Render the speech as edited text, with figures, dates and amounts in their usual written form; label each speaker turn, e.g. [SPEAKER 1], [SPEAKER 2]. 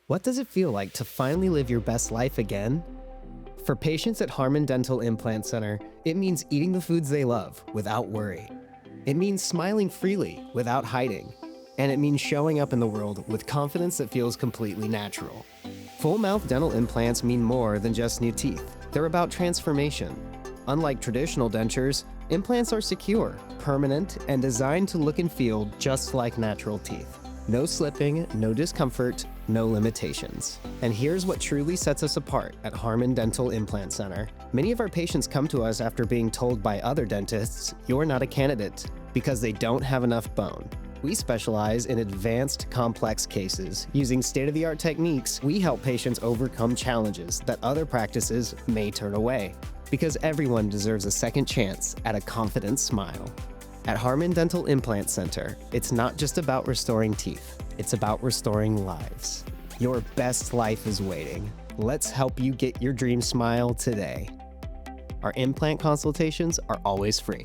[SPEAKER 1] What does it feel like to finally live your best life again? For patients at Harmon Dental Implant Center, it means eating the foods they love without worry. It means smiling freely without hiding. And it means showing up in the world with confidence that feels completely natural. Full-mouth dental implants mean more than just new teeth. They're about transformation. Unlike traditional dentures, implants are secure, permanent, and designed to look and feel just like natural teeth. No slipping, no discomfort, no limitations. And here's what truly sets us apart at Harmon Dental Implant Center. Many of our patients come to us after being told by other dentists, "You're not a candidate," because they don't have enough bone. We specialize in advanced, complex cases. Using state-of-the-art techniques, we help patients overcome challenges that other practices may turn away. Because everyone deserves a second chance at a confident smile. At Harmon Dental Implant Center, it's not just about restoring teeth, it's about restoring lives. Your best life is waiting. Let's help you get your dream smile today. Our implant consultations are always free.